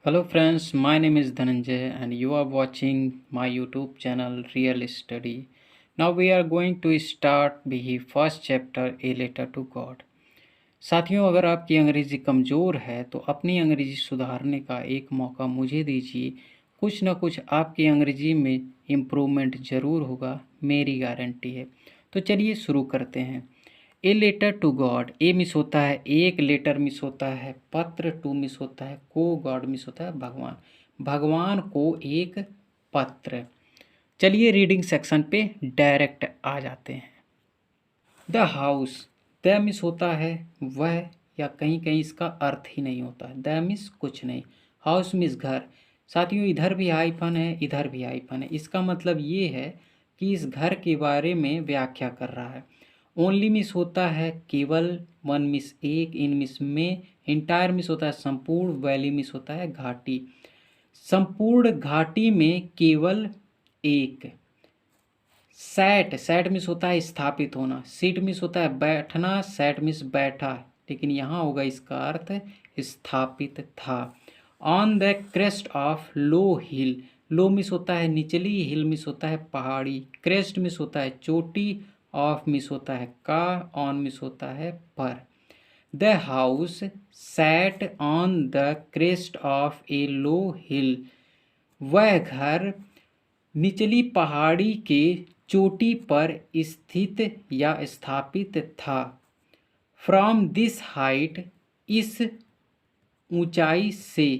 Hello friends, my name is Dhananjay and you are watching my YouTube channel Real Study. Now we are going to start the first chapter A Letter to God. साथियों, अगर आपकी अंग्रेज़ी कमज़ोर है तो अपनी अंग्रेज़ी सुधारने का एक मौका मुझे दीजिए। कुछ ना कुछ आपकी अंग्रेज़ी में इम्प्रूवमेंट ज़रूर होगा, मेरी गारंटी है। तो चलिए शुरू करते हैं। A letter to God, a means होता है एक, लेटर मिस होता है पत्र, टू मिस होता है को, गॉड मिस होता है भगवान, भगवान को एक पत्र। चलिए रीडिंग सेक्शन पे डायरेक्ट आ जाते हैं। द हाउस, द मिस होता है वह, या कहीं कहीं इसका अर्थ ही नहीं होता है, द मिस कुछ नहीं, हाउस मिस घर। साथियों, इधर भी हाइफन है, इधर भी हाइफन है, इसका मतलब ये है कि इस घर के बारे में व्याख्या कर रहा है। ओनली मिस होता है केवल, वन मिस एक, इन मिस में, इंटायर मिस होता है संपूर्ण, वैली मिस होता है घाटी। संपूर्ण घाटी में केवल एक। सैट, सैट मिस होता है स्थापित होना, सीट मिस होता है बैठना, सैट मिस बैठा, लेकिन यहाँ होगा इसका अर्थ स्थापित था। On the crest of low hill, low miss होता है निचली, हिल मिस होता है पहाड़ी, क्रेस्ट मिस होता है चोटी, ऑफ मिस होता है का, ऑन मिस होता है पर। The house sat on the crest of a low hill, वह घर निचली पहाड़ी के चोटी पर स्थित या स्थापित था। फ्रॉम दिस हाइट, इस ऊंचाई से,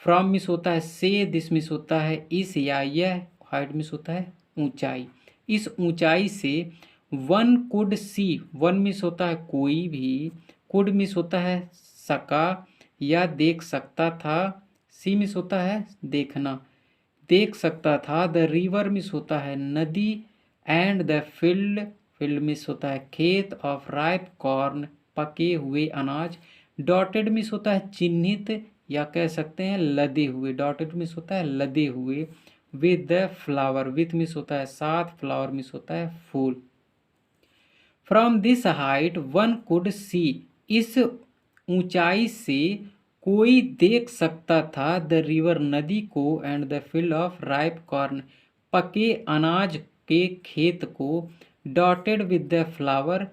फ्रॉम मिस होता है से, दिस मिस होता है इस या यह, हाइट मिस होता है ऊंचाई, इस ऊंचाई से one could C, one miss होता है कोई भी, कुड मिस होता है सका या देख सकता था, सी मिस होता है देखना, देख सकता था। द रिवर मिस होता है नदी, and the field, field miss होता है खेत, ऑफ राइप कॉर्न, पके हुए अनाज, डॉटेड मिस होता है चिन्हित या कह सकते हैं लदे हुए, डॉटेड मिस होता है लदे हुए, विद द फ्लावर, विथ मिस होता है साथ, फ्लावर मिस होता है फूल। From this height one could see, इस ऊंचाई से कोई देख सकता था, द रिवर नदी को, and the field of ripe corn, पके अनाज के खेत को, डॉटेड विद द फ्लावर,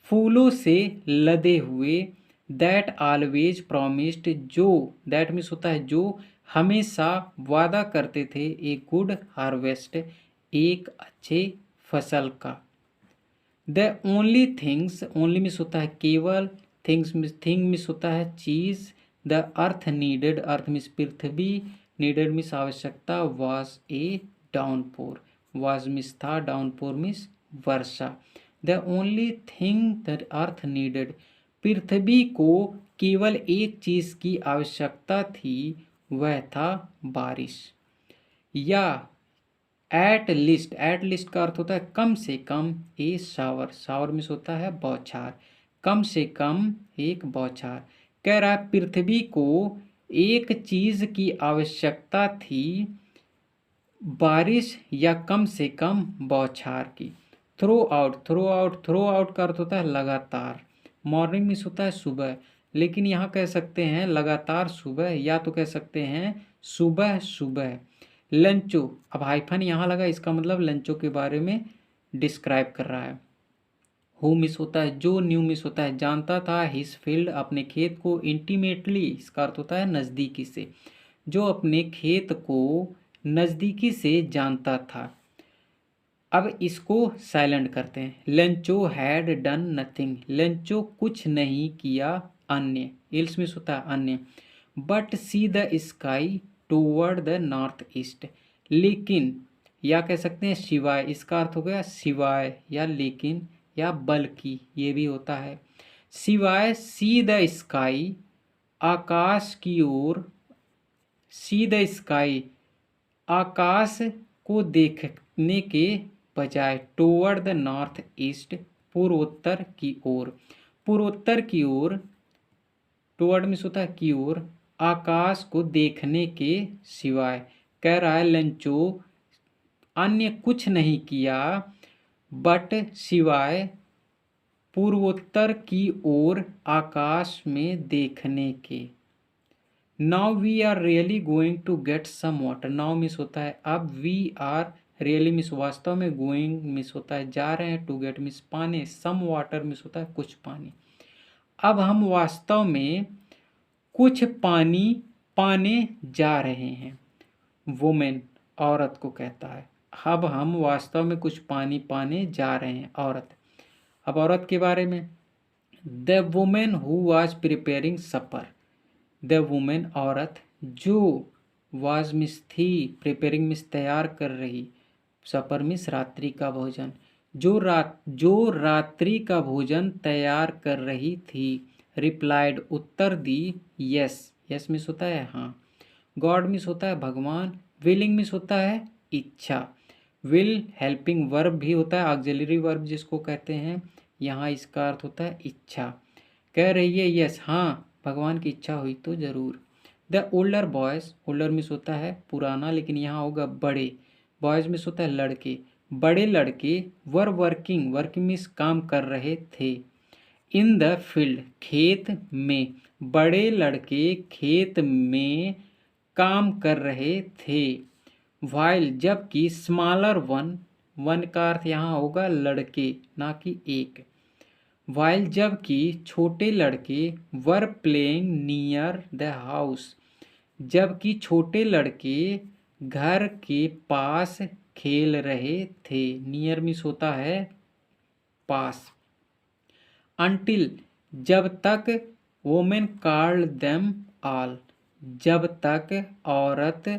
फूलों से लदे हुए, दैट ऑलवेज प्रॉमिस्ड, जो, दैट मीन्स होता है जो, हमेशा वादा करते थे, ए गुड हार्वेस्ट, एक अच्छे फसल का। The only things, only miss होता है केवल, थिंग्स मिस, थिंग मिस होता है चीज, the earth needed, earth means पृथ्वी, नीडेड मिस आवश्यकता, was a downpour, was means था, डाउनपोर मिस वर्षा। The only thing the earth needed, पृथ्वी को केवल एक चीज की आवश्यकता थी, वह था बारिश। या एट लिस्ट का अर्थ होता है कम से कम, ए शावर, शावर मिस होता है बौछार, कम से कम एक बौछार। कह रहा है पृथ्वी को एक चीज की आवश्यकता थी, बारिश या कम से कम बौछार की। Throw out, throw out, throw out का अर्थ होता है लगातार। मॉर्निंग मिस होता है सुबह, लेकिन यहाँ कह सकते हैं लगातार सुबह, या तो कह सकते हैं सुबह सुबह। लंचो, अब हाइफन यहाँ लगा, इसका मतलब लंचो के बारे में डिस्क्राइब कर रहा है। हु मिस होता है जो, न्यू मिस होता है जानता था, हिज फील्ड अपने खेत को, इंटीमेटली इसका अर्थ होता है नज़दीकी से, जो अपने खेत को नज़दीकी से जानता था। अब इसको साइलेंट करते हैं। लंचो हैड डन नथिंग, लंचो कुछ नहीं किया, अन्य, इल्स मिस होता है अन्य, but see the sky toward the north east, लेकिन, या कह सकते हैं सिवाय, इसका अर्थ हो गया सिवाय या लेकिन या बल्कि, ये भी होता है। सिवाय सी द स्काई, आकाश की ओर, सी द स्काई, आकाश को देखने के बजाय, टूवर्ड द नॉर्थ ईस्ट, पूर्वोत्तर की ओर, पूर्वोत्तर की ओर, टूवर्ड मिस होता है की ओर, आकाश को देखने के सिवाय। कह रहा है लंचो अन्य कुछ नहीं किया, बट सिवाय पूर्वोत्तर की ओर आकाश में देखने के। Now we are really going to get some water. Now means होता है अब, वी आर रियली मिस वास्तव में, गोइंग मिस होता है जा रहे हैं, टू गेट मिस पाने, सम वाटर मिस होता है कुछ पानी। अब हम वास्तव में कुछ पानी पाने जा रहे हैं। वुमेन औरत को कहता है। अब हम वास्तव में कुछ पानी पाने जा रहे हैं। औरत, अब औरत के बारे में, the women who was preparing supper. The women औरत, जो वाज मिस थी, प्रिपेयरिंग मिस तैयार कर रही, सपर मिस रात्रि का भोजन, जो रात्रि का भोजन तैयार कर रही थी, रिप्लाइड उत्तर दी, यस, यस मिस होता है हाँ, गॉड मिस होता है भगवान, विलिंग मिस होता है इच्छा, विल हेल्पिंग वर्ब भी होता है, ऑक्सिलरी वर्ब जिसको कहते हैं, यहाँ इसका अर्थ होता है इच्छा। कह रही है यस हाँ, भगवान की इच्छा हुई तो जरूर। The older boys, older miss होता है पुराना, लेकिन यहाँ होगा बड़े, बॉयज मिस होता है लड़के, बड़े लड़के, वर वर्किंग, वर्किंग मिस काम कर रहे थे, इन द फील्ड, खेत में, बड़े लड़के खेत में काम कर रहे थे, वाइल जबकि, स्मॉलर वन, वन का अर्थ यहाँ होगा लड़के ना कि एक, वाइल जबकि छोटे लड़के, were playing near the house, जबकि छोटे लड़के घर के पास खेल रहे थे, नियर मिस होता है पास। अनटिल, जब तक, वोमेन कॉल्ड देम ऑल, जब तक औरत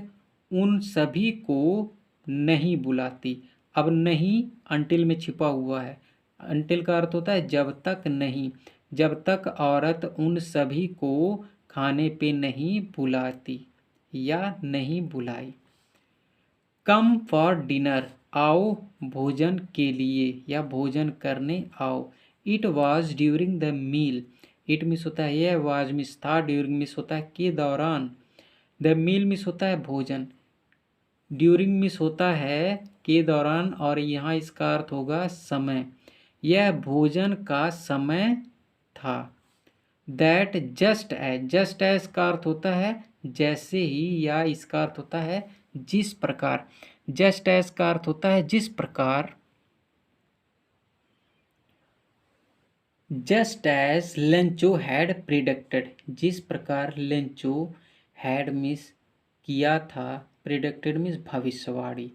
उन सभी को नहीं बुलाती। अब नहीं अनटिल में छिपा हुआ है, अनटिल का अर्थ होता है जब तक नहीं, जब तक औरत उन सभी को खाने पे नहीं बुलाती या नहीं बुलाई। कम फॉर डिनर, आओ भोजन के लिए या भोजन करने आओ। It was during the meal, it means होता है यह, वाज मिस था, ड्यूरिंग मिस होता है के दौरान, द मील मिस होता है भोजन, ड्यूरिंग मिस होता है के दौरान, और यहाँ इसका अर्थ होगा समय, यह भोजन का समय था। That just as, just as का अर्थ होता है जैसे ही, या इसका अर्थ होता है जिस प्रकार, जस्ट एज का अर्थ होता है जिस प्रकार, just as Lencho had predicted, जिस प्रकार लेंचो हैड मिस किया था, प्रिडिक्टेड मिस भविष्यवाणी,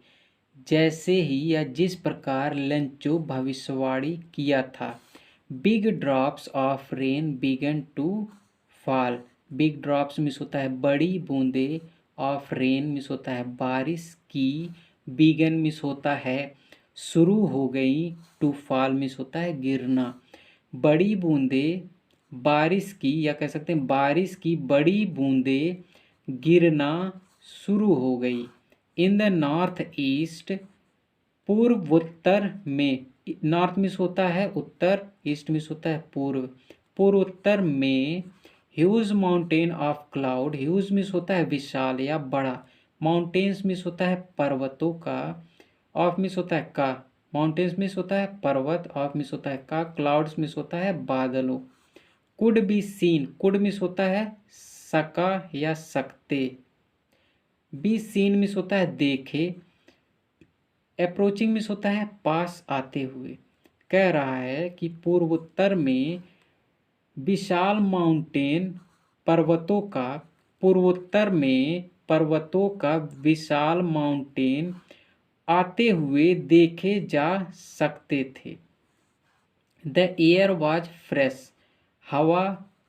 जैसे ही या जिस प्रकार लेंचो भविष्यवाणी किया था। Big drops of rain began to fall, big drops means होता है बड़ी बूंदे, ऑफ रेन मिस होता है बारिश की, बिगन मिस होता है शुरू हो गई, टू फॉल मिस होता है गिरना। बड़ी बूंदे बारिश की, या कह सकते हैं बारिश की बड़ी बूंदे गिरना शुरू हो गई। इन द नॉर्थ ईस्ट, पूर्वोत्तर में, नॉर्थ मिस होता है उत्तर, ईस्ट मिस होता है पूर्व, पूर्वोत्तर में, huge mountain of cloud, huge miss होता है विशाल या बड़ा, माउंटेन्स मिस होता है पर्वतों का, ऑफ मिस होता है का, माउंटेन्स मिस होता है पर्वत, ऑफ मिस होता है का, क्लाउड्स मिस होता है बादलों। Could be seen, could miss होता है सका या सकते, बी सीन मिस होता है देखे, अप्रोचिंग मिस होता है पास आते हुए। कह रहा है कि पूर्वोत्तर में विशाल माउंटेन, पर्वतों का, पूर्वोत्तर में पर्वतों का विशाल माउंटेन आते हुए देखे जा सकते थे। द एयर वॉज फ्रेश, हवा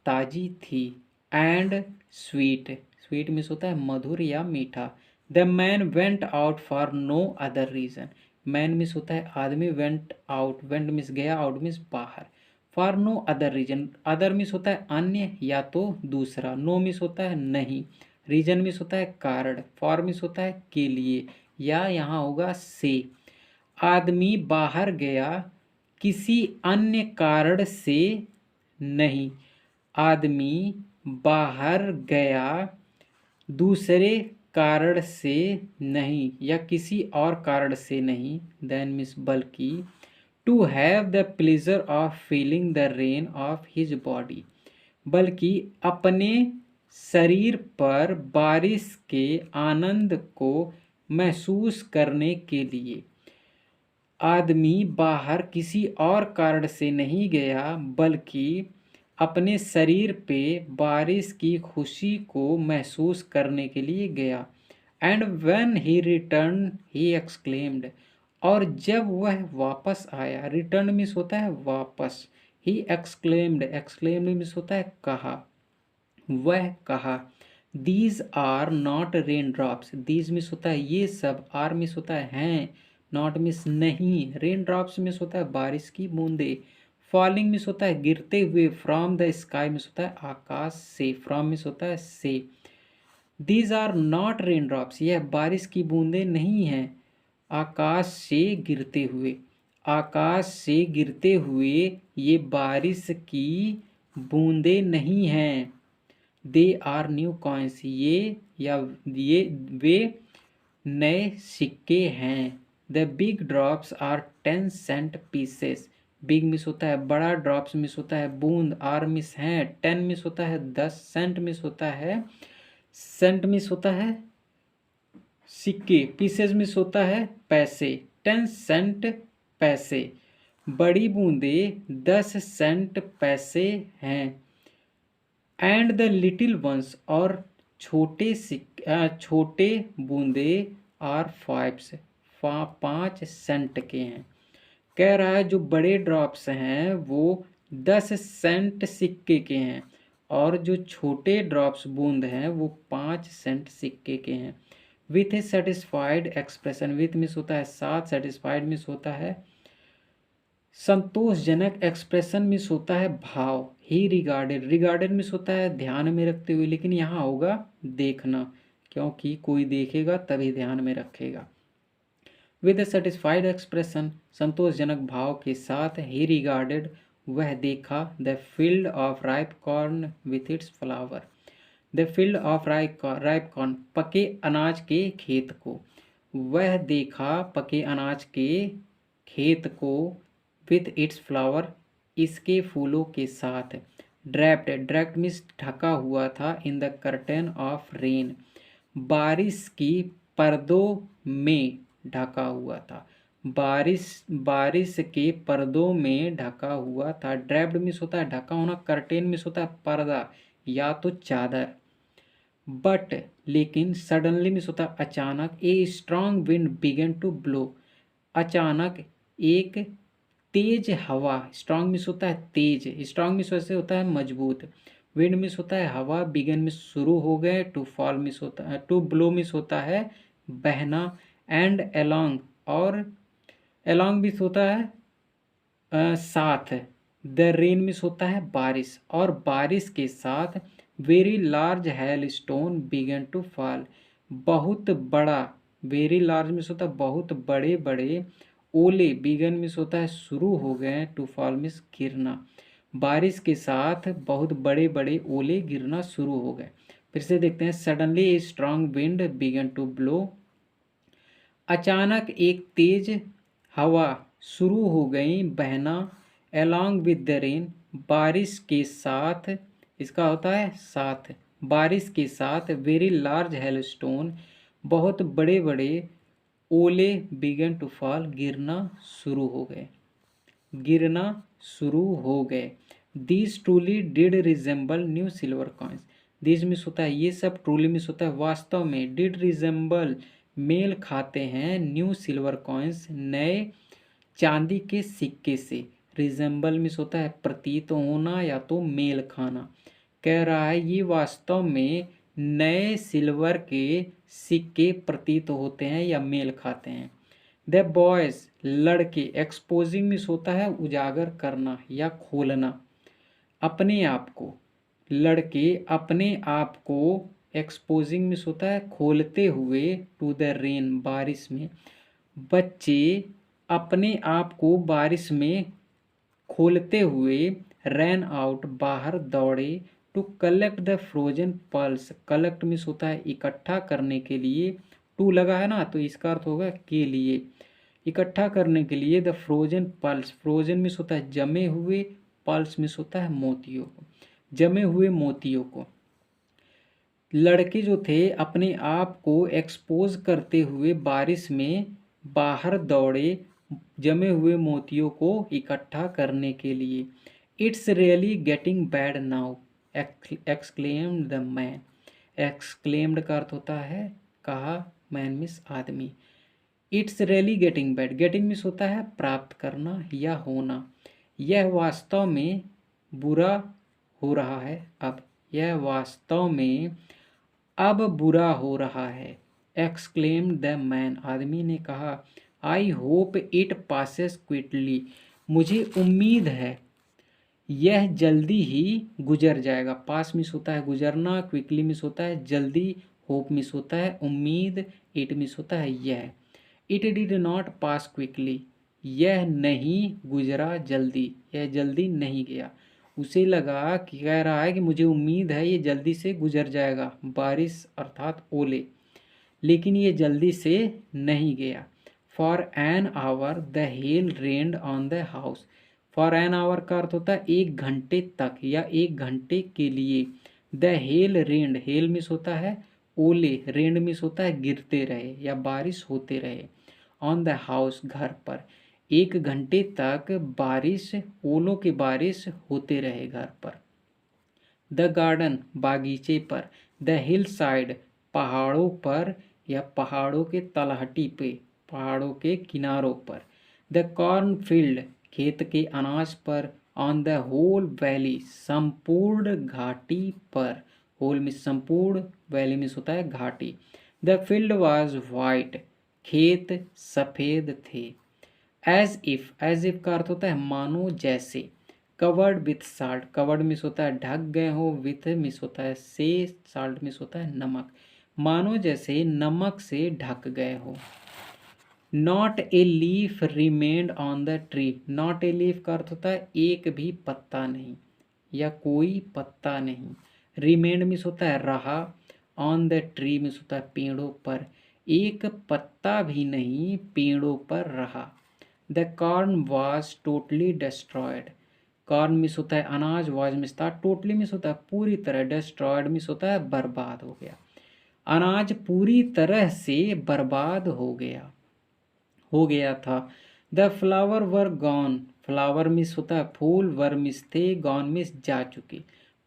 ताजी थी, एंड स्वीट, स्वीट मिस होता है मधुर या मीठा। The man went out for no other reason, man means होता है आदमी, वेंट आउट, वेंट मिस गया, आउट मिस बाहर, for no other reason, other means होता है अन्य या तो दूसरा, नो मिस होता है नहीं, रीजन मिस होता है कारण, फॉर मिस होता है के लिए, या यहाँ होगा से। आदमी बाहर गया किसी अन्य कारण से नहीं, आदमी बाहर गया दूसरे कारण से नहीं या किसी और कारण से नहीं, देन मिस बल्कि, to have the pleasure of feeling the rain of his body, बल्कि अपने शरीर पर बारिश के आनंद को महसूस करने के लिए। आदमी बाहर किसी और कारण से नहीं गया, बल्कि अपने शरीर पे बारिश की खुशी को महसूस करने के लिए गया। And when he return he exclaimed, और जब वह वापस आया, रिटर्न मीन्स होता है वापस, ही एक्सक्लेम्ड, एक्सक्लेम्ड मीन्स होता है कहा, वह कहा, these are not rain drops, these means होता है ये सब, आर मिस होता है हैं, नॉट मिस नहीं, रेन ड्रॉप्स मिस होता है बारिश की बूंदे, फॉलिंग मिस होता है गिरते हुए, फ्रॉम द स्काई मिस होता है आकाश से, फ्रॉम मिस होता है से, these are not rain drops, यह बारिश की बूंदे नहीं हैं, आकाश से गिरते हुए, आकाश से गिरते हुए ये बारिश की बूंदे नहीं हैं। दे आर न्यू कॉइन्स, ये वे नए सिक्के हैं। The big drops are 10 cent pieces, big means होता है बड़ा, ड्रॉप्स मिस होता है बूंद, आर मिस है, 10 मिस होता है 10, सेंट मिस होता है, सेंट मिस होता है सिक्के, पीसेस मिस होता है पैसे, 10 सेंट पैसे, बड़ी बूंदे 10 सेंट पैसे हैं। एंड द लिटिल वंस, और छोटे बूंदे आर 5 सेंट के हैं। कह रहा है जो बड़े ड्रॉप्स हैं वो 10 सेंट सिक्के के हैं, और जो छोटे ड्रॉप्स बूंद हैं वो 5 सेंट सिक्के के हैं। With A satisfied expression, with मिस होता है साथ, सेटिस्फाइड मिस होता है संतोषजनक, एक्सप्रेशन मिस होता है भाव, ही रिगार्डेड, रिगार्डेड मिस होता है ध्यान में रखते हुए, लेकिन यहाँ होगा देखना, क्योंकि कोई देखेगा तभी ध्यान में रखेगा। विद ए सेटिस्फाइड एक्सप्रेशन, संतोषजनक भाव के साथ, ही रिगार्डेड, वह देखा, the field of ripe corn with its flower, the field of ripe corn, पके अनाज के खेत को, वह देखा पके अनाज के खेत को, विथ इट्स फ्लावर, इसके फूलों के साथ, ड्रैप्ड, ड्रैप्ड मीन्स ढका हुआ था, in the curtain of rain, बारिश की पर्दों में ढका हुआ था, बारिश के पर्दों में ढका हुआ था। ड्रैप्ड मीन्स होता है ढका होना, कर्टेन मीन्स होता है पर्दा या तो चादर। बट लेकिन, सडनली मीन्स होता है अचानक, a strong wind began to blow, अचानक एक तेज हवा, स्ट्रॉन्ग मिस होता है तेज, स्ट्रॉन्ग मिस वैसे होता है मजबूत, विंड मिस होता है हवा, बिगन मिस शुरू हो गए, टू फॉल मिस होता है, टू ब्लो मिस होता है बहना, एंड अलोंग, और अलोंग मिस होता है साथ, द रेन मिस होता है बारिश, और बारिश के साथ, very large hail stone began to fall, बहुत बड़ा, वेरी लार्ज मिस होता है बहुत बड़े बड़े, ओले, बिगन मिस होता है शुरू हो गए, टू फॉल मिस गिरना, बारिश के साथ बहुत बड़े बड़े ओले गिरना शुरू हो गए। फिर से देखते हैं, suddenly a strong wind began to blow, अचानक एक तेज हवा शुरू हो गई बहना, along with the rain, बारिश के साथ, इसका होता है साथ, बारिश के साथ, वेरी लार्ज हेलस्टोन, बहुत बड़े बड़े ओले, बिगन टू फॉल, गिरना शुरू हो गए, गिरना शुरू हो गए। This truly did resemble new silver coins, this miss होता है ये सब, ट्रूली मिस होता है वास्तव में, डिड रिजेंबल मेल खाते हैं, न्यू सिल्वर कॉइन्स नए चांदी के सिक्के से, रिजेंबल मिस होता है प्रतीत होना या तो मेल खाना, कह रहा है ये वास्तव में नए सिल्वर के सिक्के प्रतीत होते हैं या मेल खाते हैं। द बॉयज, लड़के, एक्सपोजिंग मिस होता है उजागर करना या खोलना, अपने आप को, लड़के अपने आप को, एक्सपोजिंग मिस होता है खोलते हुए, टू द रेन, बारिश में, बच्चे अपने आप को बारिश में खोलते हुए, रैन आउट, बाहर दौड़े, to collect the frozen pearls, collect means होता है इकट्ठा करने के लिए, टू लगा है ना तो इसका अर्थ होगा के लिए, इकट्ठा करने के लिए, the frozen pulse, frozen miss होता है जमे हुए, पल्स मिस होता है मोतियों को, जमे हुए मोतियों को, लड़के जो थे अपने आप को एक्सपोज करते हुए बारिश में बाहर दौड़े जमे हुए मोतियों को इकट्ठा करने के लिए। It's really getting bad now, exclaimed the man. Exclaimed का अर्थ होता है कहा, मैन मिस आदमी। It's really getting bad, getting miss होता है प्राप्त करना या होना। यह वास्तव में बुरा हो रहा है अब, यह वास्तव में अब बुरा हो रहा है। एक्सक्लेम्ड द मैन, आदमी ने कहा। I hope it passes quickly, मुझे उम्मीद है यह जल्दी ही गुजर जाएगा। पास मिस होता है गुजरना, क्विकली मिस होता है जल्दी, होप मिस होता है उम्मीद, इट मिस होता है यह। It did not pass quickly, यह नहीं गुजरा जल्दी, यह जल्दी नहीं गया। उसे लगा कि कह रहा है कि मुझे उम्मीद है ये जल्दी से गुजर जाएगा, बारिश अर्थात ओले, लेकिन ये जल्दी से नहीं गया। For an hour the hell rained on the house. For an hour का अर्थ होता है 1 घंटे तक या 1 घंटे के लिए। The hell rained, hello miss होता है ओले, रेन्ड मिस होता है गिरते रहे या बारिश होते रहे। ऑन द हाउस, घर पर। 1 घंटे तक बारिश, ओलों की बारिश होते रहे घर पर। द गार्डन, बागीचे पर। द हिल साइड, पहाड़ों पर या पहाड़ों के तलहटी पे, पहाड़ों के किनारों पर। द कॉर्न फील्ड, खेत के अनाज पर। ऑन द होल वैली, संपूर्ण घाटी पर। होल मिस संपूर्ण, वैली मिस होता है घाटी। द फील्ड वॉज वाइट, खेत सफ़ेद थे। एज इफ का अर्थ होता है मानो जैसे। Covered with salt, covered miss होता है ढक गए हो, विथ मिस होता है से, साल्ट मिस होता है नमक। मानो जैसे नमक से ढक गए हो। Not a leaf remained on the tree, not a leaf का अर्थ होता है एक भी पत्ता नहीं या कोई पत्ता नहीं। रिमेन्ड मिस होता है रहा, ऑन द ट्री मिस होता है पेड़ों पर, एक पत्ता भी नहीं पेड़ों पर रहा। The corn was totally destroyed, corn miss होता है अनाज, वाज मिस था, टोटली मिस होता है पूरी तरह, डिस्ट्रॉयड मिस होता है बर्बाद हो गया। अनाज पूरी तरह से बर्बाद हो गया था। The flower were gone, flower मिस होता है फूल, वर मिस थे, गॉन मिस जा चुके,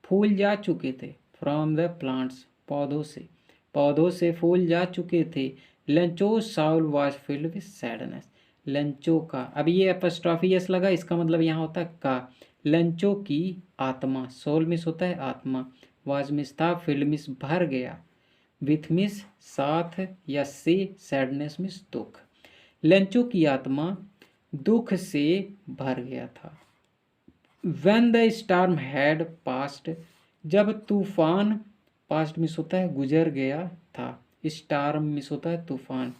फूल जा चुके थे। फ्रॉम द प्लांट्स, पौधों से फूल जा चुके थे। लंचो Saul was filled with sadness, लंचो का, अब ये एपस्ट्रॉफी एस लगा, इसका मतलब यहाँ होता है का। लंचो की आत्मा, सोल मिस होता है आत्मा, वाज मिस था, फिल्ड मिस भर गया, विथ मिस साथ या से, सैडनेस मिस दुख। लंचो की आत्मा दुख से भर गया था। When the storm had passed, जब तूफान, पास्ट मिस होता है गुजर गया था, स्टॉर्म मिस होता है तूफान,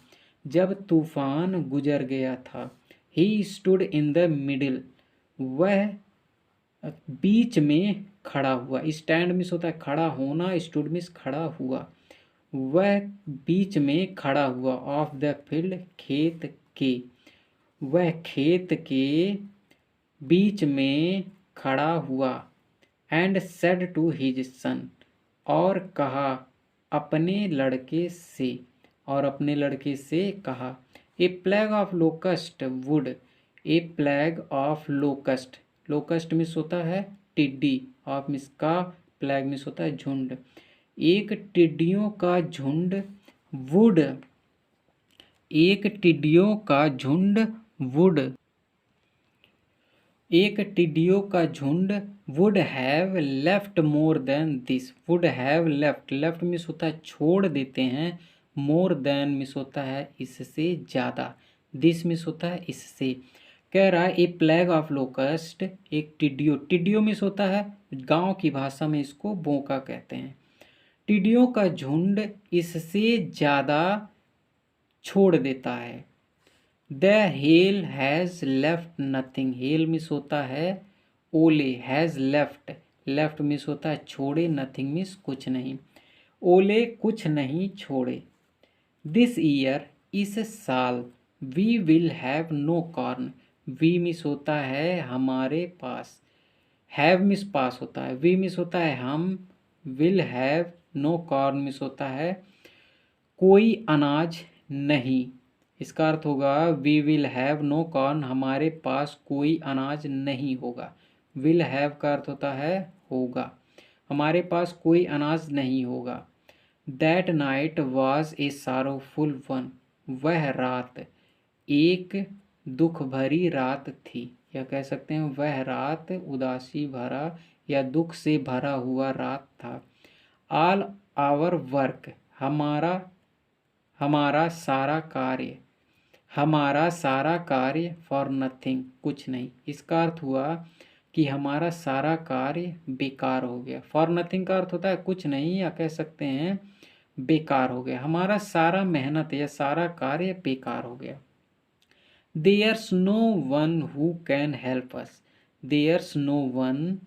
जब तूफान गुजर गया था। He stood in the middle, वह बीच में खड़ा हुआ, स्टैंड मिस होता है खड़ा होना, स्टूड मिस खड़ा हुआ, वह बीच में खड़ा हुआ। ऑफ द फील्ड, खेत के, वह खेत के बीच में खड़ा हुआ। And said to his son, और कहा अपने लड़के से, और अपने लड़के से कहा। A plague of locust would, a plague of locust, locust means होता है टिड्डी, ऑफ मिस का, प्लेग मिस होता है झुंड। एक टिड्डियों का झुंड, वुड, एक टिड्डियों का झुंड वुड, एक टिड्डियों का झुंड would have left more than this, would have left, left miss होता है छोड़ देते हैं, मोर देन मिस होता है इससे ज़्यादा, दिस मिस होता है इससे। कह रहा है ए प्लेग ऑफ लोकस्ट, एक टिड्डियों, टिड्डियों मिस होता है गांव की भाषा में इसको बोका कहते हैं। टिड्डियों का झुंड इससे ज़्यादा छोड़ देता है। The hell has left nothing, hello miss होता है ओले, हैज़ लेफ्ट, लेफ्ट मिस होता है छोड़े, नथिंग मिस कुछ नहीं, ओले कुछ नहीं छोड़े। दिस ईयर, इस साल, we will have no corn, we means होता है हमारे पास, हैव मिस पास होता है, वी मिस होता है हम, will have no corn means होता है कोई अनाज नहीं। इसका अर्थ होगा we will have no corn, हमारे पास कोई अनाज नहीं होगा। विल हैव का अर्थ होता है होगा, हमारे पास कोई अनाज नहीं होगा। That night was a sorrowful one, वह रात एक दुख भरी रात थी, या कह सकते हैं वह रात उदासी भरा या दुख से भरा हुआ रात था। ऑल आवर वर्क, हमारा हमारा सारा कार्य, हमारा सारा कार्य फॉर नथिंग, कुछ नहीं। इसका अर्थ हुआ कि हमारा सारा कार्य बेकार हो गया। फॉर नथिंग का अर्थ होता है कुछ नहीं, या कह सकते हैं बेकार हो गया, हमारा सारा मेहनत या सारा कार्य बेकार हो गया। There's no one who can help us, there's no one,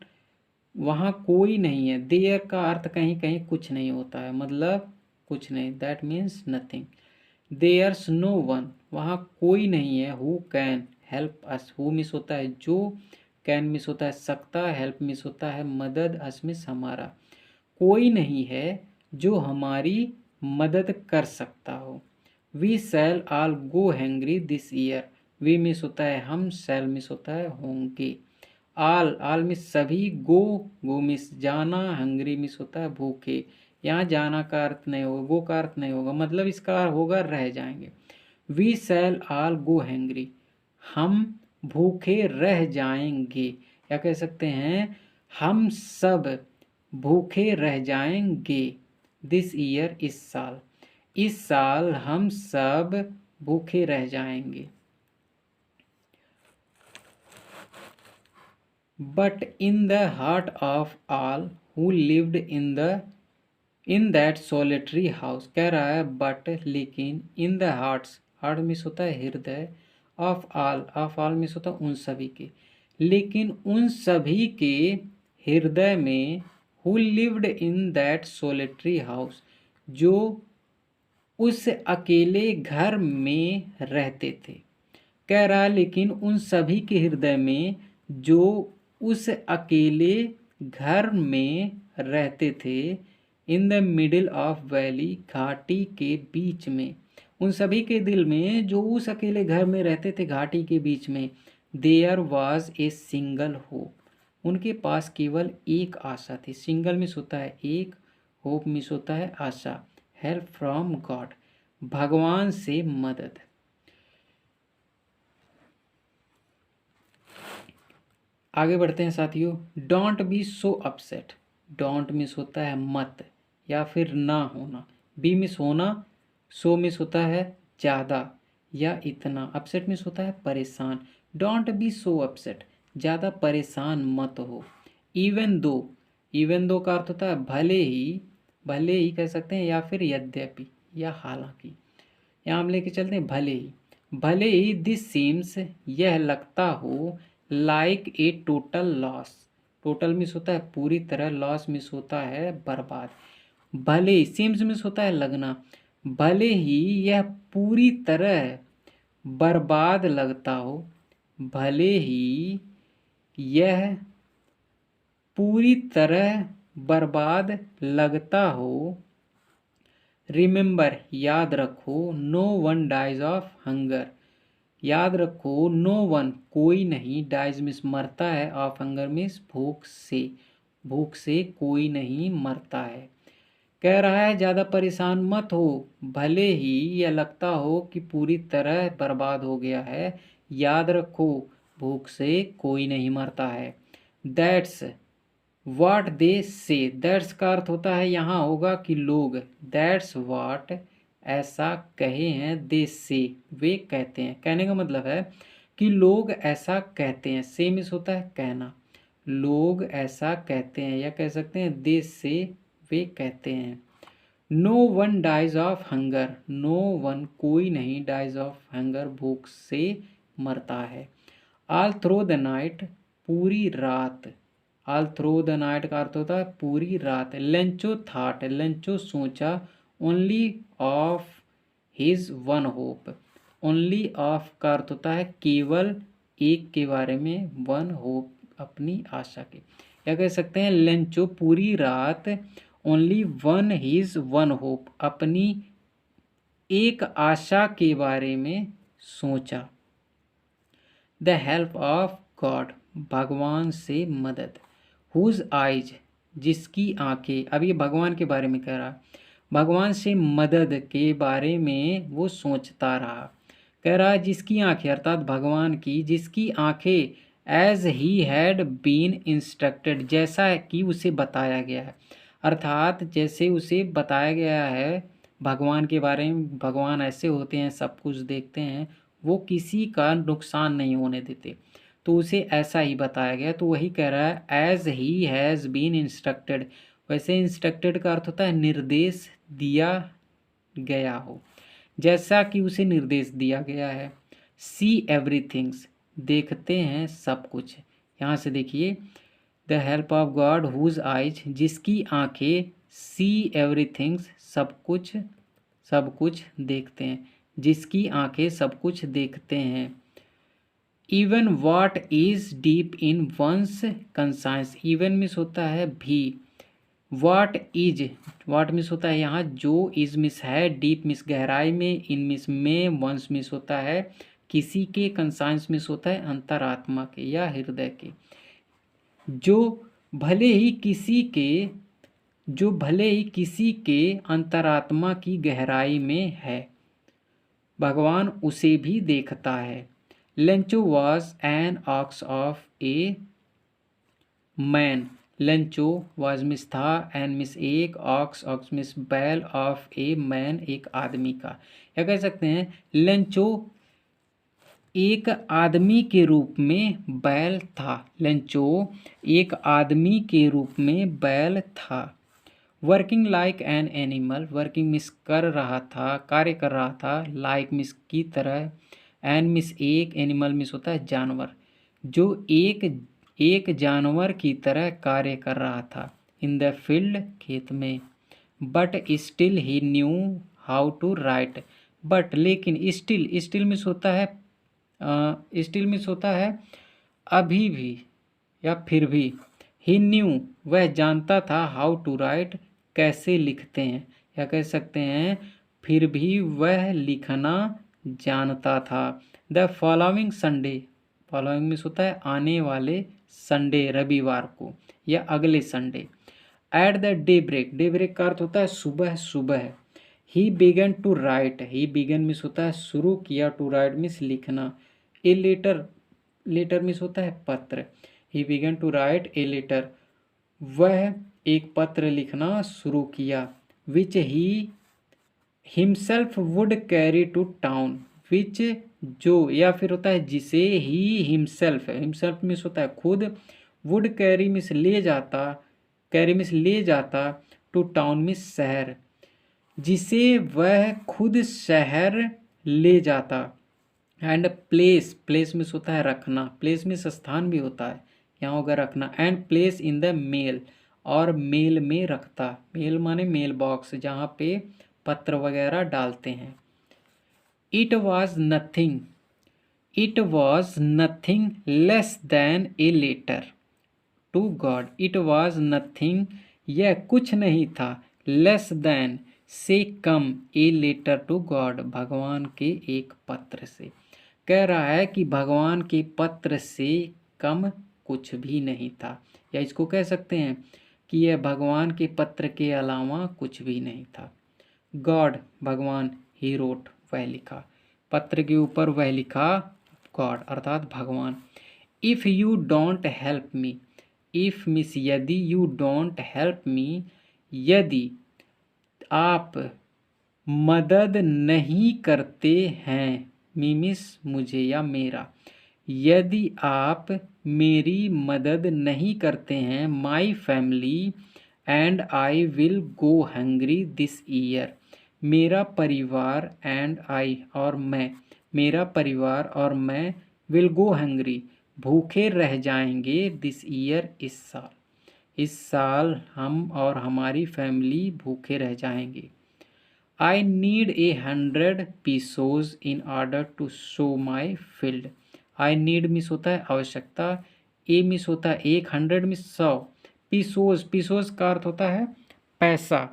वहाँ कोई नहीं है। देयर का अर्थ कहीं कहीं कुछ नहीं होता है, मतलब कुछ नहीं, that means nothing. There's no one, वहाँ कोई नहीं है। Who can help us, who means होता है जो, कैन मिस होता है सकता, हेल्प मिस होता है मदद, अस मिस हमारा। कोई नहीं है जो हमारी मदद कर सकता हो। We shall all go hungry this year, we means होता है हम, शैल मिस होता है होंगे। आल मिस सभी, गो मिस जाना, हंग्री मिस होता है भूखे। यहाँ जाना का अर्थ नहीं होगा, गो का अर्थ नहीं होगा, मतलब इसका होगा रह जाएंगे। We shall all go hungry, हम भूखे रह जाएंगे, या कह सकते हैं हम सब भूखे रह जाएंगे। दिस ईयर, इस साल, इस साल हम सब भूखे रह जाएंगे। But in the heart of all who lived in that solitary house, कह रहा है बट लेकिन, in the hearts, heart miss होता है हृदय, ऑफ ऑल मिस होता है उन सभी के, लेकिन उन सभी के हृदय में, who lived in that solitary house, जो उस अकेले घर में रहते थे। कह रहा है लेकिन उन सभी के हृदय में जो उस अकेले घर में रहते थे, in the middle of valley, घाटी के बीच में, उन सभी के दिल में जो उस अकेले घर में रहते थे घाटी के बीच में, there was a single hope, उनके पास केवल एक आशा थी। सिंगल मिस होता है एक, होप मिस होता है आशा। हेल्प फ्रॉम गॉड, भगवान से मदद। आगे बढ़ते हैं साथियों। Don't be so upset, don't miss होता है मत या फिर ना होना, बी मिस होना, सो मिस होता है ज़्यादा या इतना, अपसेट मिस होता है परेशान। डोंट बी सो अपसेट, ज़्यादा परेशान मत हो। इवन दो, इवन दो का अर्थ होता है भले ही कह सकते हैं, या फिर यद्यपि या हालांकि। यहाँ हम लेके चलते हैं भले ही दिस सीम्स, यह लगता हो, like a total loss, total miss होता है पूरी तरह, लॉस मिस होता है बर्बाद। भले ही, सीम्स मिस होता है लगना, भले ही यह पूरी तरह बर्बाद लगता हो, भले ही यह पूरी तरह बर्बाद लगता हो। रिमेंबर, याद रखो, no one dies of hunger, याद रखो नो वन, कोई नहीं, डाइज मिस मरता है, ऑफ हंगर मिस भूख से, भूख से कोई नहीं मरता है। कह रहा है ज़्यादा परेशान मत हो, भले ही यह लगता हो कि पूरी तरह बर्बाद हो गया है, याद रखो भूख से कोई नहीं मरता है। दैट्स वाट दे से, दैट्स का अर्थ होता है यहाँ होगा कि लोग, दैट्स वाट ऐसा कहे हैं, दे से वे कहते हैं, कहने का मतलब है कि लोग ऐसा कहते हैं। से मिस होता है कहना, लोग ऐसा कहते हैं, या कह सकते हैं दे से वे कहते हैं। No one dies of hunger, no one कोई नहीं, डाइज ऑफ हंगर भूख से मरता है। ऑल थ्रू द नाइट, पूरी रात, ऑल थ्रू द नाइट का अर्थ होता है पूरी रात। लेंचो थाट, लेंचो सोचा, only of his one hope, only of का अर्थ होता है केवल एक के बारे में, वन होप अपनी आशा के, या कह सकते हैं लेंचो पूरी रात, only one his one hope, अपनी एक आशा के बारे में सोचा। द हेल्प ऑफ गॉड, भगवान से मदद। हुज आइज, जिसकी आंखें, अब ये भगवान के बारे में कह रहा, भगवान से मदद के बारे में वो सोचता रहा। कह रहा जिसकी आंखें अर्थात भगवान की, जिसकी आंखें as he had been instructed, जैसा कि उसे बताया गया है, अर्थात जैसे उसे बताया गया है भगवान के बारे में, भगवान ऐसे होते हैं, सब कुछ देखते हैं, वो किसी का नुकसान नहीं होने देते, तो उसे ऐसा ही बताया गया। तो वही कह रहा है as he has been instructed. वैसे इंस्ट्रक्टेड का अर्थ होता है निर्देश दिया गया हो, जैसा कि उसे निर्देश दिया गया है। सी एवरीथिंग्स, देखते हैं सब कुछ। यहाँ से देखिए the help of God whose eyes, जिसकी आंखें, सी एवरीथिंग्स, सब कुछ देखते हैं, जिसकी आंखें सब कुछ देखते हैं। Even what is deep in one's conscience, even means होता है भी, वाट इज, वाट मिस होता है यहाँ जो, इज मिस है, डीप मिस गहराई में, इन मिस में, वंस मिस होता है किसी के, कंसाइंस मिस होता है अंतरात्मा के या हृदय के। जो भले ही किसी के अंतरात्मा की गहराई में है, भगवान उसे भी देखता है। Lencho was an ox of a man, Lencho was means था, एन मिस एक, ऑक्स मिस बैल, ऑफ ए मैन एक आदमी का, या कह सकते हैं लेंचो एक आदमी के रूप में बैल था, लेंचो एक आदमी के रूप में बैल था। Working like an animal, working miss कर रहा था, कार्य कर रहा था, लाइक मिस की तरह, एन मिस एक, एनिमल मिस होता है जानवर, जो एक जानवर की तरह कार्य कर रहा था। इन द फील्ड, खेत में। But still he knew how to write, but लेकिन, स्टिल मिस होता है अभी भी या फिर भी। ही न्यू, वह जानता था, हाउ टू राइट, कैसे लिखते हैं, या कह सकते हैं फिर भी वह लिखना जानता था। The following Sunday, following means होता है आने वाले संडे, रविवार को या अगले Sunday. At the daybreak का अर्थ होता है सुबह। He began to write, he began means होता है शुरू किया, टू राइट मिस लिखना। ए लेटर मिस होता है पत्र। He began to write a letter, वह एक पत्र लिखना शुरू किया। Which he himself would carry to town, which जो, या फिर होता है जिसे, ही हिमसेल्फ मिस होता है खुद, वुड कैरी मिस ले जाता, कैरी मिस ले जाता, टू टाउन मिस शहर, जिसे वह खुद शहर ले जाता। एंड प्लेस मिस होता है रखना, प्लेस मिस स्थान भी होता है, यहाँ होगा रखना। And place in the mail, और मेल में रखता, मेल माने मेल बॉक्स, जहाँ पे पत्र वगैरह डालते हैं। It was nothing less than a letter to God, it was nothing, यह कुछ नहीं था, लेस देन से कम, ए लेटर टू गॉड, भगवान के एक पत्र से। कह रहा है कि भगवान के पत्र से कम कुछ भी नहीं था, या इसको कह सकते हैं कि यह भगवान के पत्र के अलावा कुछ भी नहीं था। गॉड, भगवान, ही रोट, वह लिखा, पत्र के ऊपर वह लिखा, गॉड अर्थात भगवान। If you don't help me, if miss यदि, यू डोंट हेल्प मी, यदि आप मदद नहीं करते हैं, मी मिस मुझे या मेरा, यदि आप मेरी मदद नहीं करते हैं, my family and I will go hungry this year, मेरा परिवार एंड आई और मैं, मेरा परिवार और मैं, विल गो हंग्री, भूखे रह जाएंगे, दिस ईयर, इस साल हम और हमारी फैमिली भूखे रह जाएंगे। I need 100 pesos in order to show my field, I need means होता है आवश्यकता, ए मिस होता है 100 मिस 100, पीसोज का अर्थ होता है पैसा।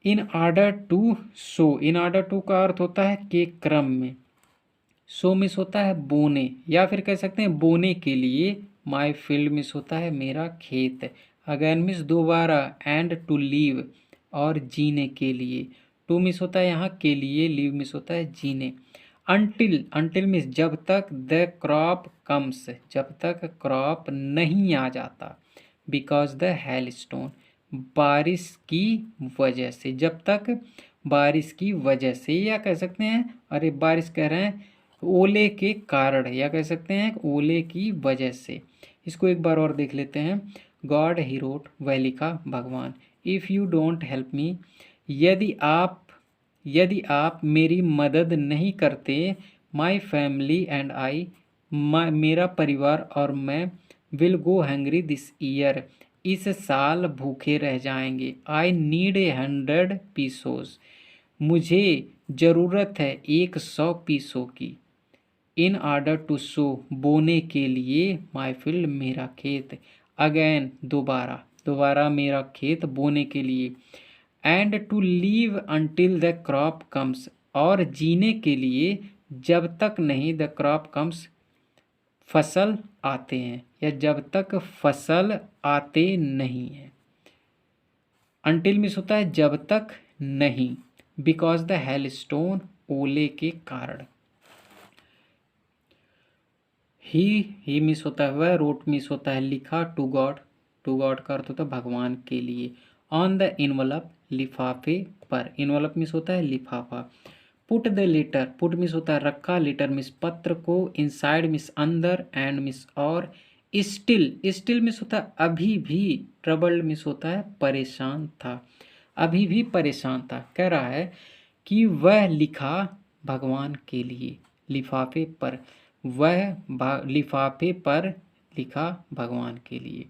In order to sow, in order to का अर्थ होता है के क्रम में। सो मिस होता है बोने, या फिर कह सकते हैं बोने के लिए। माई फील्ड मिस होता है मेरा खेत। अगेन मिस दोबारा। एंड टू लीव और जीने के लिए। टू मिस होता है यहाँ के लिए, लीव मिस होता है जीने। अनटिल, अनटिल मिस जब तक द क्रॉप कम्स, जब तक क्रॉप नहीं आ जाता। बिकॉज द हेल स्टोन, बारिश की वजह से, जब तक बारिश की वजह से, या कह सकते हैं अरे बारिश कह रहे हैं ओले के कारण, या कह सकते हैं ओले की वजह से। इसको एक बार और देख लेते हैं। गॉड ही रोट, वह लिखा भगवान। If you don't help me, यदि आप मेरी मदद नहीं करते, माई फैमिली एंड आई, मेरा परिवार और मैं, will go hungry this year, इस साल भूखे रह जाएंगे। आई नीड 100 पीसोस, मुझे ज़रूरत है 100 पीसों की। इन ऑर्डर टू सो, बोने के लिए, माई फील्ड मेरा खेत। अगेन दोबारा, दोबारा मेरा खेत बोने के लिए। And to live until the crop comes, और जीने के लिए जब तक नहीं द क्रॉप कम्स, फसल आते हैं, या जब तक फसल आते नहीं हैं। अनटिल मिस होता है जब तक नहीं। बिकॉज द हेल स्टोन, ओले के कारण। ही मिस होता है वह, रोट मिस होता है लिखा, टू गॉड, टू गॉड का अर्थ होता है भगवान के लिए। ऑन द इनवलप, लिफाफे पर, इनवलप मिस होता है लिफाफा। Put the letter, put means होता है रखा, लेटर मिस पत्र को, इनसाइड मिस अंदर, एंड मिस और, स्टिल, स्टिल मिस होता है अभी भी, ट्रबल्ड मिस होता है परेशान था, अभी भी परेशान था। कह रहा है कि वह लिखा भगवान के लिए, लिफाफे पर, वह लिफाफे पर लिखा भगवान के लिए।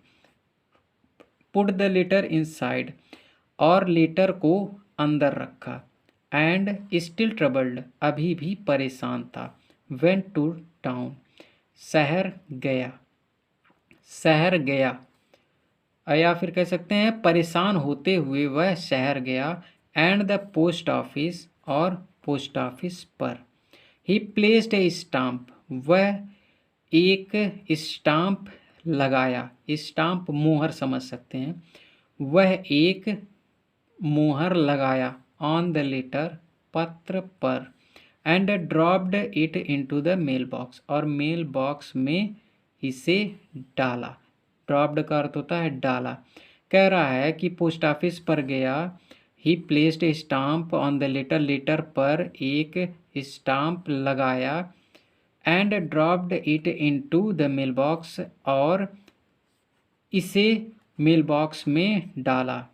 पुट द लेटर इनसाइड, और लेटर को अंदर रखा। एंड स्टिल ट्रबल्ड, अभी भी परेशान था। वेंट टू टाउन, शहर गया, शहर गया, या फिर कह सकते हैं परेशान होते हुए वह शहर गया। एंड द पोस्ट ऑफिस, और पोस्ट ऑफिस पर। ही प्लेस्ड ए स्टाम्प, वह एक स्टाम्प लगाया, स्टाम्प मोहर समझ सकते हैं, वह एक मोहर लगाया। ऑन द लेटर, पत्र पर। And dropped it into the mail box, और मेल बॉक्स में इसे डाला। ड्रॉप्ड का अर्थ होता है डाला। कह रहा है कि पोस्ट ऑफिस पर गया, he placed a stamp on the letter, letter पर एक स्टाम्प लगाया। And dropped it into the mail box, और इसे मेल बॉक्स में डाला।